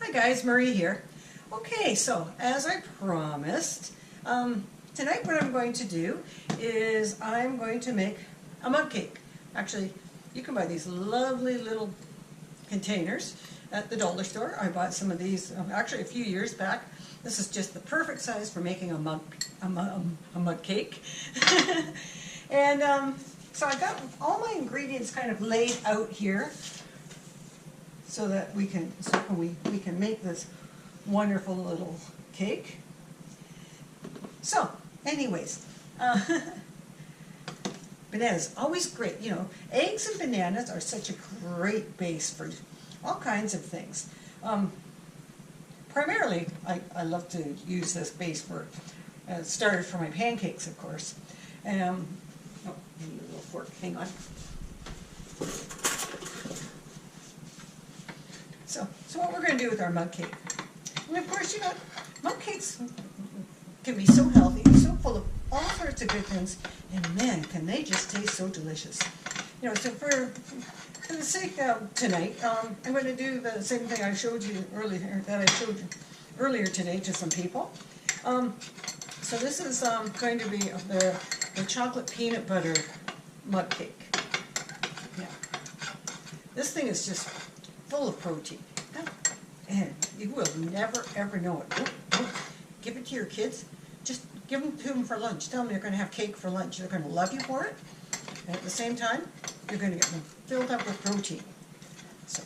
Hi guys, Marie here. Okay, so as I promised, tonight what I'm going to do is I'm going to make a mug cake. Actually, you can buy these lovely little containers at the dollar store. I bought some of these actually a few years back. This is just the perfect size for making a mug cake. And so I got all my ingredients kind of laid out here, so that we can make this wonderful little cake. So, anyways, bananas, always great. You know, eggs and bananas are such a great base for all kinds of things. Primarily, I love to use this base for starters for my pancakes, of course. Oh, I need a little fork. Hang on. So what we're going to do with our mug cake, and of course, you know, mug cakes can be so healthy, so full of all sorts of good things, and man, can they just taste so delicious. You know, so for the sake of tonight, I'm going to do the same thing I showed you earlier today to some people. So this is going to be the chocolate peanut butter mug cake. Yeah. This thing is just full of protein. And you will never ever know it. Don't give it to your kids. Just give them to them for lunch. Tell them you're going to have cake for lunch. They're going to love you for it. And at the same time, you're going to get them filled up with protein. So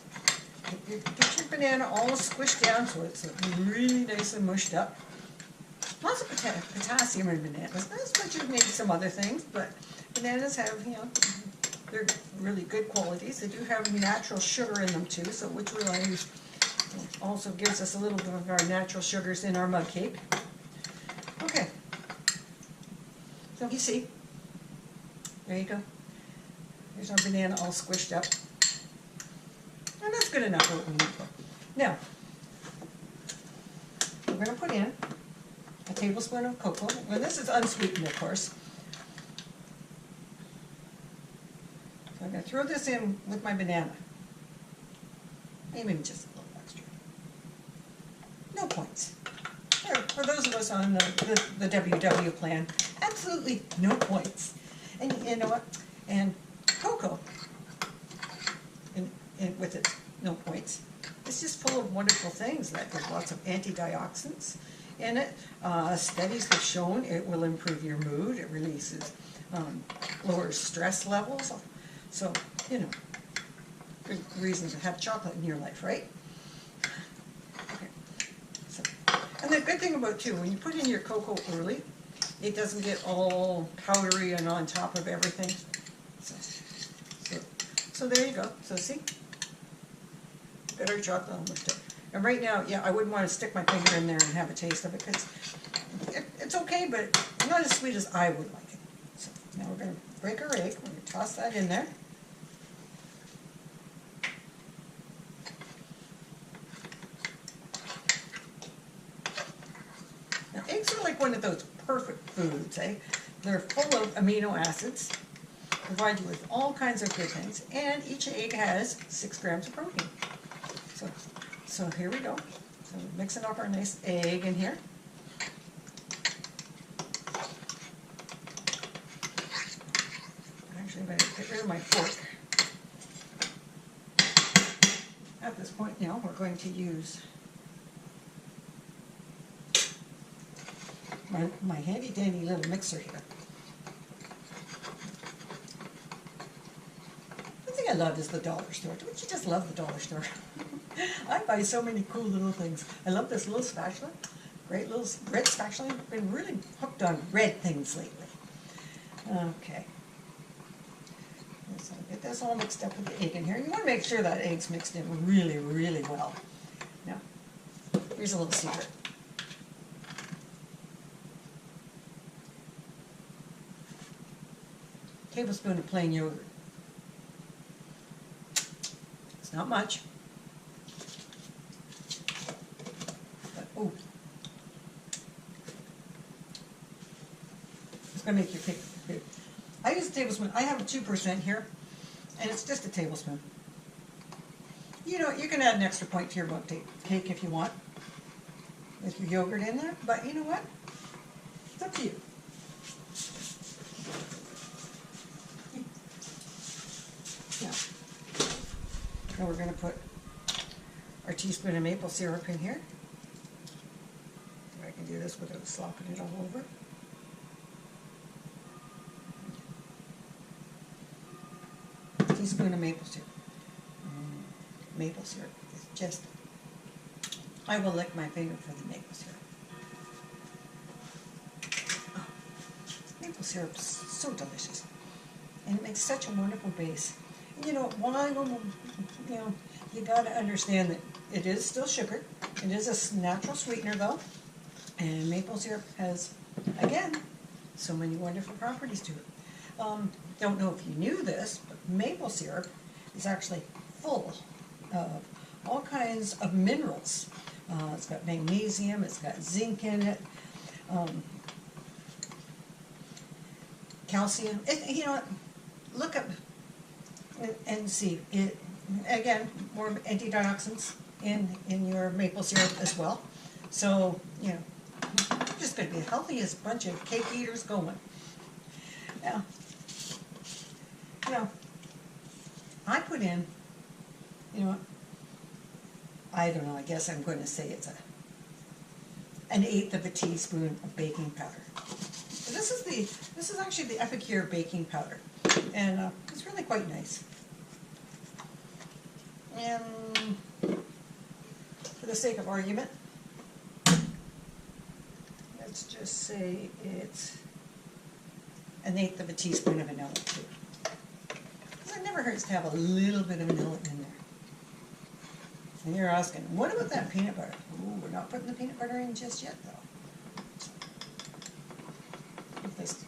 you get your banana all squished down so it's really nice and mushed up. Lots of potassium in bananas. Not as much as maybe some other things, but bananas have, you know, they're really good qualities. They do have natural sugar in them too, so which we'll use. Also gives us a little bit of our natural sugars in our mug cake. Okay. So you see, there you go. Here's our banana all squished up. And that's good enough for what we need for. Now, we're going to put in a tablespoon of cocoa. And this is unsweetened, of course. So I'm going to throw this in with my banana. Maybe just a little extra. No points. For those of us on the WW plan, absolutely no points. And you know what? And cocoa, and with its no points, it's just full of wonderful things. There's lots of antioxidants in it. Studies have shown it will improve your mood. It releases, lowers stress levels. So, you know, good reason to have chocolate in your life, right? Okay. So, and the good thing about too, when you put in your cocoa early, it doesn't get all powdery and on top of everything. So there you go. So see, got our chocolate almost done. And right now, yeah, I wouldn't want to stick my finger in there and have a taste of it because it's okay, but not as sweet as I would like it. So now we're going to break our egg. We're going to toss that in there. Now, eggs are like one of those perfect foods, eh? They're full of amino acids, provide you with all kinds of good things, and each egg has 6 grams of protein. So here we go. So we're mixing up our nice egg in here. Actually, I'm going to get rid of my fork. At this point now, we're going to use my handy-dandy little mixer here. The thing I love is the dollar store. Don't you just love the dollar store? I buy so many cool little things. I love this little spatula. Great little red spatula. I've been really hooked on red things lately. Okay. So get this all mixed up with the egg in here. You want to make sure that egg's mixed in really, really well. Now, here's a little secret. Tablespoon of plain yogurt. It's not much. But, oh. It's going to make your cake big. I use a tablespoon. I have a 2% here, and it's just a tablespoon. You know, you can add an extra point to your mug cake if you want, with your yogurt in there, but you know what? It's up to you. Now we're going to put our teaspoon of maple syrup in here. I can do this without slopping it all over. Teaspoon of maple syrup. Maple syrup is just, I will lick my finger for the maple syrup. Oh, maple syrup's so delicious. And it makes such a wonderful base. You know, you got to understand that it is still sugar. It is a natural sweetener though. And maple syrup has, again, so many wonderful properties to it. Don't know if you knew this, but maple syrup is actually full of all kinds of minerals. It's got magnesium, it's got zinc in it, calcium. You know what? Look up and see. It, again, more antioxidants in your maple syrup as well. So, you know, you're just going to be the healthiest bunch of cake eaters going. Now, you know, I put in, you know, I don't know, I guess I'm going to say it's an 1/8 of a teaspoon of baking powder. So this is actually the Epicure baking powder, and it's really quite nice. And for the sake of argument, let's just say it's 1/8 of a teaspoon of vanilla too. Because it never hurts to have a little bit of vanilla in there. And you're asking, what about that peanut butter? Ooh, we're not putting the peanut butter in just yet though. Put this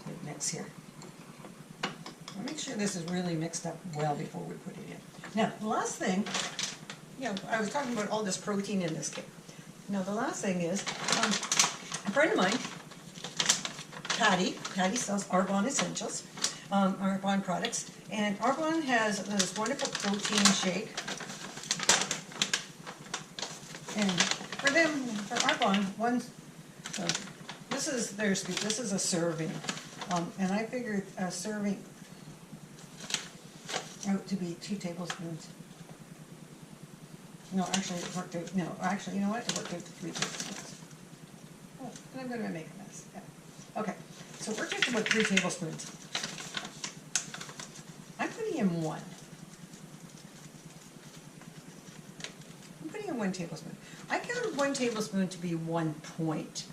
good mix here. I'll make sure this is really mixed up well before we put it in. Now, the last thing, you know, I was talking about all this protein in this cake. Now, the last thing is, a friend of mine, Patty sells Arbonne Essentials, Arbonne products, and Arbonne has this wonderful protein shake. And for them, for Arbonne, so this is their scoop. This is a serving, and I figured a serving out to be 2 tablespoons. No, actually, it worked out. No, actually, you know what? It worked out to 3 tablespoons. Oh, and I'm going to make a mess. Yeah. Okay, so it worked out to about 3 tablespoons. I'm putting in 1. I'm putting in 1 tablespoon. I counted 1 tablespoon to be 1 point.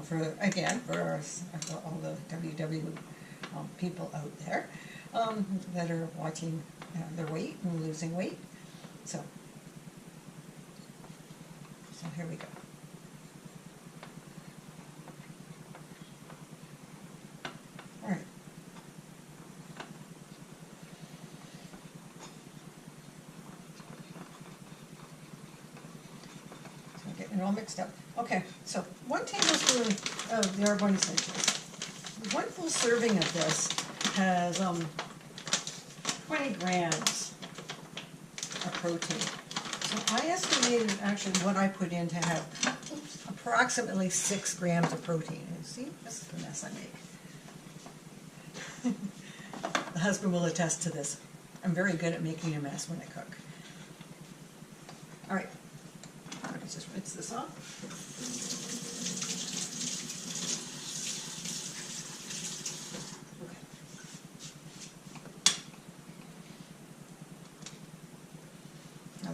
For all the WW people out there that are watching their weight and losing weight. So here we go. All right. So I'm getting it all mixed up. Okay, so 1 tablespoon of the Arbonne Essentials. 1 full serving of this has 20 grams of protein. So I estimated actually what I put in to have approximately 6 grams of protein. And see, this is the mess I make. The husband will attest to this. I'm very good at making a mess when I cook. All right, let's just rinse this off.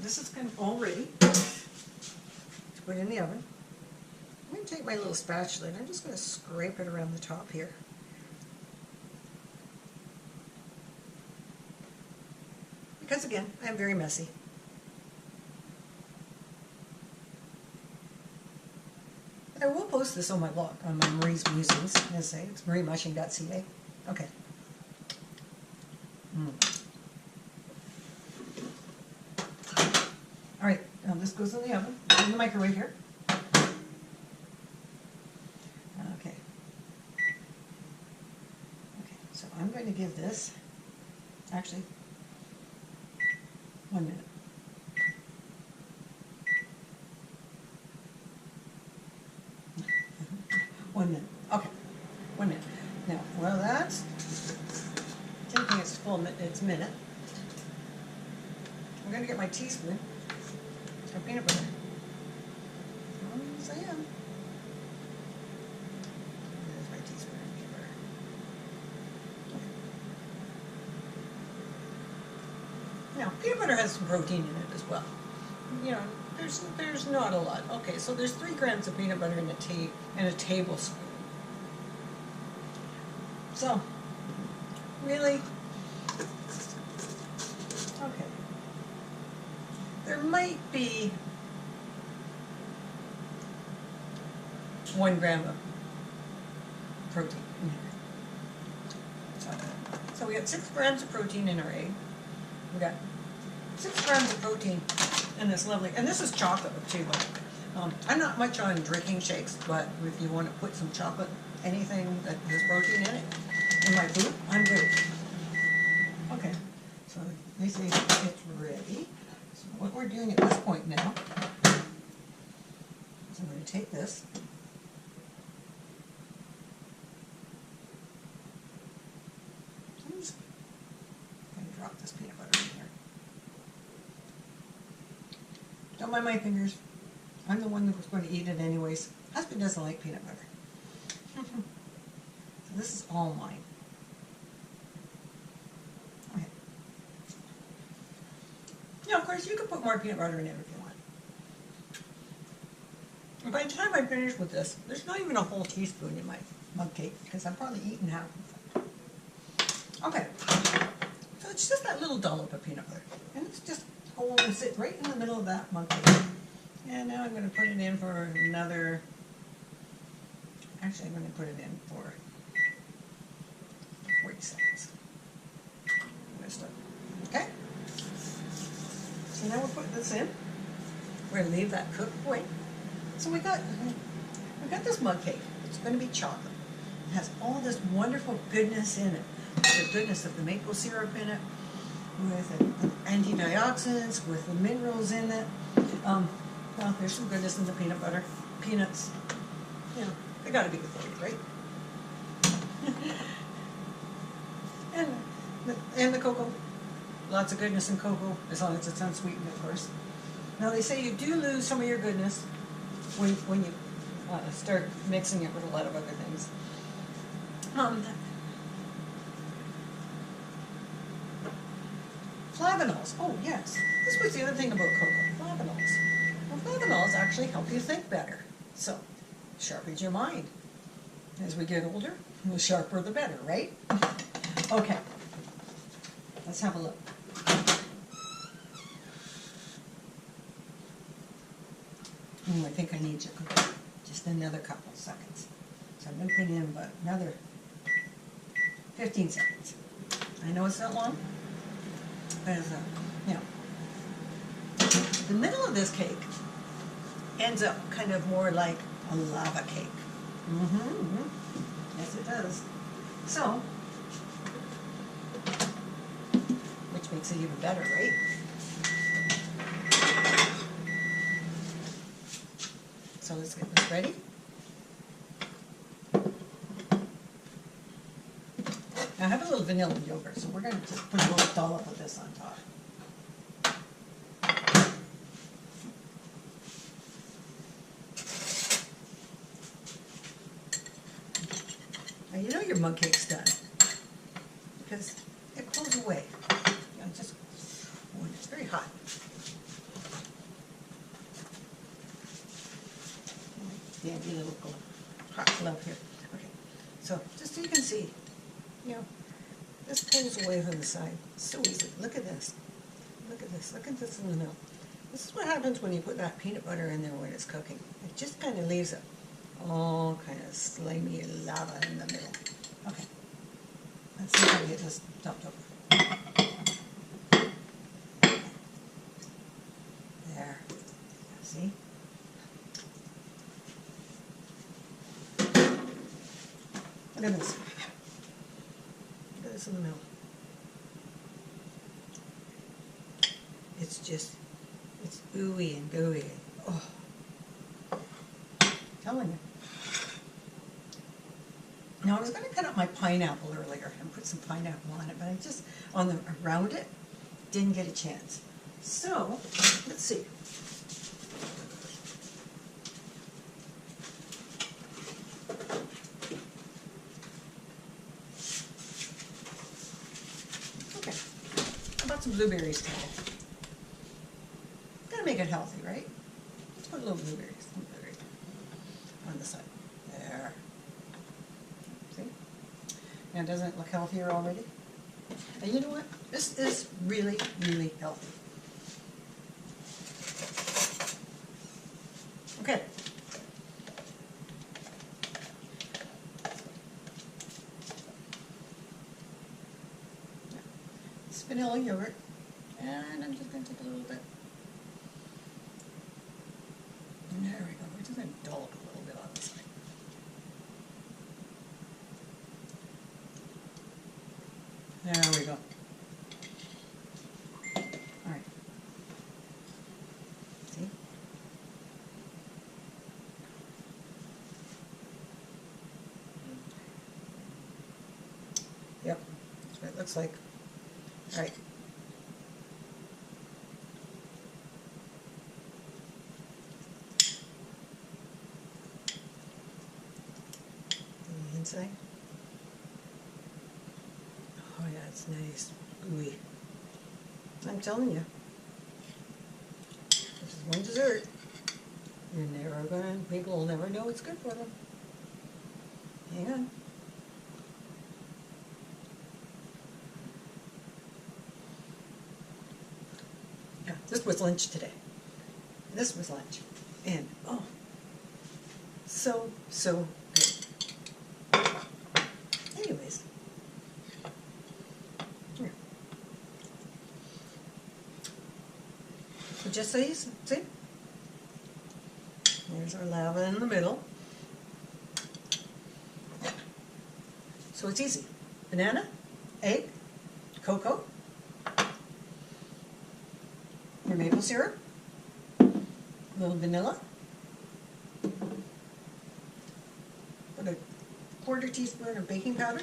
This is kind of all ready to put in the oven. I'm going to take my little spatula and I'm just going to scrape it around the top here. Because again, I'm very messy. I will post this on my blog, on my Marie's Musings. I'm going to say it's mariemushing.ca. Okay. All right, now this goes in the oven, in the microwave here. Okay. Okay, so I'm going to give this, actually, 1 minute. One minute. Okay. 1 minute. Now, well, that's taking its its minute. I'm going to get my teaspoon of peanut butter. Yes, I am. There's my teaspoon of peanut butter. Okay. Now, peanut butter has some protein in it as well. You know, there's not a lot. Okay, so there's 3 grams of peanut butter in a tablespoon. So, really, okay. There might be 1 gram of protein in here. So we got 6 grams of protein in our egg. We got 6 grams of protein in this lovely, and this is chocolate too. I'm not much on drinking shakes, but if you want to put some chocolate, anything that has protein in it, in my food, I'm good. Okay, so they say it's ready. So what we're doing at this point now is I'm going to take this. I'm just going to drop this peanut butter in here. Don't mind my fingers. I'm the one that was going to eat it anyways. Husband doesn't like peanut butter. So this is all mine. Okay. Now, of course, you can put more peanut butter in it if you want. And by the time I finish with this, there's not even a whole teaspoon in my mug cake because I'm probably eating half of it. Okay. So it's just that little dollop of peanut butter. And it's just going to sit right in the middle of that mug cake. And now I'm going to put it in for another, actually I'm going to put it in for 40 seconds. I'm going to start. Okay? So now we're putting this in. We're going to leave that cook away. So we got this mug cake. It's going to be chocolate. It has all this wonderful goodness in it. The goodness of the maple syrup in it, with the antioxidants, with the minerals in it. Well, there's some goodness in the peanut butter. Peanuts, you know, they gotta be good for you, right? and the cocoa. Lots of goodness in cocoa, as long as it's unsweetened, of course. Now, they say you do lose some of your goodness when you start mixing it with a lot of other things. Flavanols. Oh, yes. This was the other thing about cocoa. Flavanols. Well, flavanols actually help you think better. So, sharpens your mind. As we get older, the sharper the better, right? Okay. Let's have a look. I think I need to cook just another couple seconds. So I'm going to put in about another 15 seconds. I know it's not long, but it's, you know, the middle of this cake ends up kind of more like a lava cake. Yes, it does. So, which makes it even better, right? So let's get this ready. Now I have a little vanilla yogurt, so we're going to just put a little dollop of this on top. Now you know your mug cake's done because it cools away. You know, just, oh, it's very hot. Dandy little hot glove here. Okay, so just so you can see, you know, this pulls away from the side so easily. Look at this. Look at this. Look at this in the middle. This is what happens when you put that peanut butter in there when it's cooking. It just kind of leaves it all kind of slimy lava in the middle. Okay. Let's see if I can get this dumped over. There. See? Look at this. Look at this in the middle. it's just, it's ooey and gooey. Oh, telling you. Now I was going to cut up my pineapple earlier and put some pineapple on it, but I just, around it, didn't get a chance. So, let's see. Okay, I bought some blueberries today. Gotta make it healthy, right? Let's put a little blueberries on the side. There. See? Now doesn't it look healthier already? And you know what? This is really, really healthy. Okay. It's vanilla yogurt. And I'm just going to take a little bit. And there we go. We're just going to dollop a little bit on this side. There we go. All right. See? Yep, that's what it looks like. All right. The inside. Oh yeah, it's nice. Gooey. I'm telling you. This is one dessert. People will never know it's good for them. Hang on. Yeah, this was lunch today. This was lunch. And, oh, so good. Anyways. Here. So just so you see, there's our lava in the middle. So it's easy. Banana, egg, cocoa, your maple syrup, a little vanilla, put a 1/4 teaspoon of baking powder,